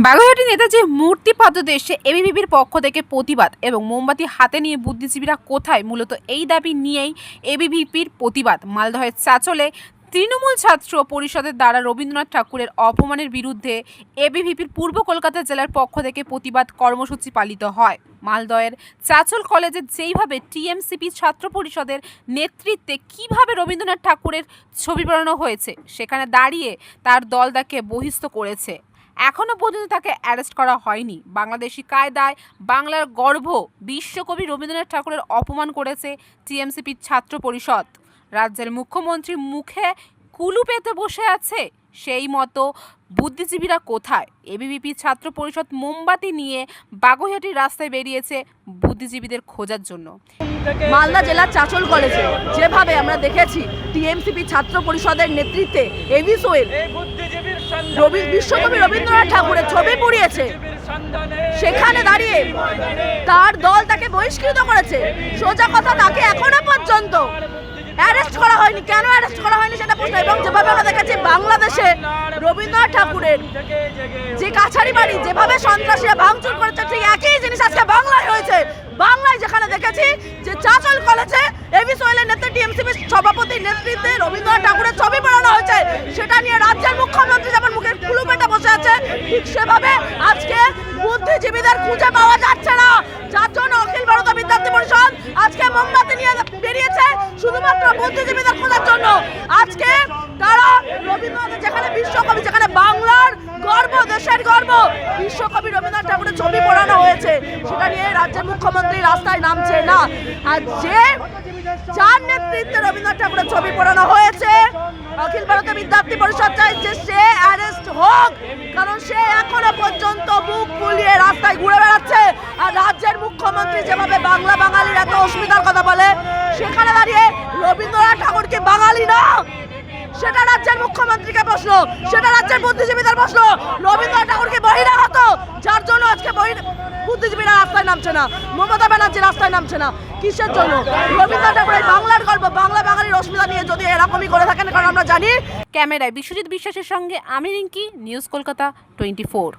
বাগুইআটি নেতাজি মূর্তি পাদদেশে এবিভিপির পক্ষ থেকে প্রতিবাদ এবং মোমবাতি হাতে নিয়ে বুদ্ধিজীবীরা কোথায়, মূলত এই দাবি নিয়েই এবিভিপির প্রতিবাদ। মালদহের চাঁচলে তৃণমূল ছাত্র পরিষদের দ্বারা রবীন্দ্রনাথ ঠাকুরের অপমানের বিরুদ্ধে এবিভিপির পূর্ব কলকাতা জেলার পক্ষ থেকে প্রতিবাদ কর্মসূচি পালিত হয়। মালদহের চাঁচল কলেজে যেইভাবে টিএমসিপি ছাত্র পরিষদের নেতৃত্বে কিভাবে রবীন্দ্রনাথ ঠাকুরের ছবি বানানো হয়েছে, সেখানে দাঁড়িয়ে তার দল তাকে বহিষ্ঠ করেছে। এখনও পর্যন্ত তাকে অ্যারেস্ট করা হয়নি। বাংলাদেশি কায়দায় বাংলার গর্ব বিশ্বকবি রবীন্দ্রনাথ ঠাকুরের অপমান করেছে টিএমসিপির ছাত্র পরিষদ। রাজ্যের মুখ্যমন্ত্রী মুখে কুলু পেতে বসে আছে, সেই মতো বুদ্ধিজীবীরা কোথায়? এবিভিপি ছাত্র পরিষদ মোমবাতি নিয়ে বাগুইআটির রাস্তায় বেরিয়েছে বুদ্ধিজীবীদের খোঁজার জন্য। মালদা জেলার চাঁচল কলেজে যেভাবে আমরা দেখেছি টিএমসিপি ছাত্র পরিষদের নেতৃত্বে এভিসোয়েল বিশ্বকবি রবীন্দ্রনাথ ঠাকুরের ছবি পুড়িয়েছে, সেখানে দাঁড়িয়ে তার দল তাকে বহিষ্কৃত করেছে। সোজা কথা, তাকে এখনো পর্যন্ত অ্যারেস্ট করা হয়নি। কেন অ্যারেস্ট করা হয়নি সেটা প্রশ্ন। এবং যেভাবে আমরা দেখেছি বাংলাদেশে রবীন্দ্রনাথ ঠাকুরের যে কাছারি বাড়ি যেভাবে সন্ত্রাসীরা ভাঙচুর করেছে, ঠিক একই জিনিস আজকে বাংলায় হয়েছে। বাংলায় যেখানে দেখেছি যে চাঁচল কলেজে এভিসোয়েলের নেতৃত্বে টিএমসিপির সভাপতির নেতৃত্বে রবীন্দ্রনাথ ঠাকুরের ছবি পড়ানো হয়েছে, সেটা নিয়ে রাজ্যের মুখ্যমন্ত্রী যেমন মুখে কুলু পেটে বসে আছে, ঠিক সেভাবে আজকে বুদ্ধিজীবীদের খুঁজে পাওয়া যাচ্ছে না। যার জন্য অখিল ভারতীয় বিদ্যার্থী পরিষদ আজকে মোমবাতি নিয়ে বেরিয়েছে শুধুমাত্র বুদ্ধিজীবীদের খোঁজার জন্য। আজকে তারা রবীন্দ্রনাথ, যেখানে বিশ্বকবি, যেখানে বাংলার গর্ব, দেশের গর্ব, বিশ্বকবি রবীন্দ্রনাথ ঠাকুরের ছবি পড়ানো হয়েছে, সেটা নিয়ে রাজ্যের মুখ্যমন্ত্রী রাস্তায় নামছে না। আর যার নেতৃত্বে রবীন্দ্রনাথ ঠাকুরের ছবি পড়ানো হয়েছে, অখিল ভারতীয় বিদ্যার্থী পরিষদ চাইছে সে অ্যারেস্ট হোক, কারণ সে এখনো পর্যন্ত বুক ফুলিয়ে রাস্তায় ঘুরে বেড়াচ্ছে। আর রাজ্যের মুখ্যমন্ত্রী যেভাবে বাংলা বাঙালির এত অস্মিতার কথা বলে, সেখানে দাঁড়িয়ে রবীন্দ্রনাথ ঠাকুর কি বাঙালি না? সেটা রাজ্যের মুখ্যমন্ত্রীকে প্রশ্ন, সেটা রাজ্যের বুদ্ধিজীবীদের প্রশ্ন। রবীন্দ্রনাথ ঠাকুরকে বহিরাগত, যার জন্য আজকে বুদ্ধিজীবীরা রাস্তায় নামছে না, মমতা ব্যানার্জি রাস্তায় নামছে না। কিসের জন্য? রবীন্দ্রনাথ ঠাকুরের বাংলার গল্প, বাংলা বাঙালির অস্মিতা নিয়ে যদি এরকমই করে থাকেন, কারণ আমরা জানি। ক্যামেরায় বিশ্বজিৎ বিশ্বাসের সঙ্গে আমি রিঙ্কি, নিউজ কলকাতা 24।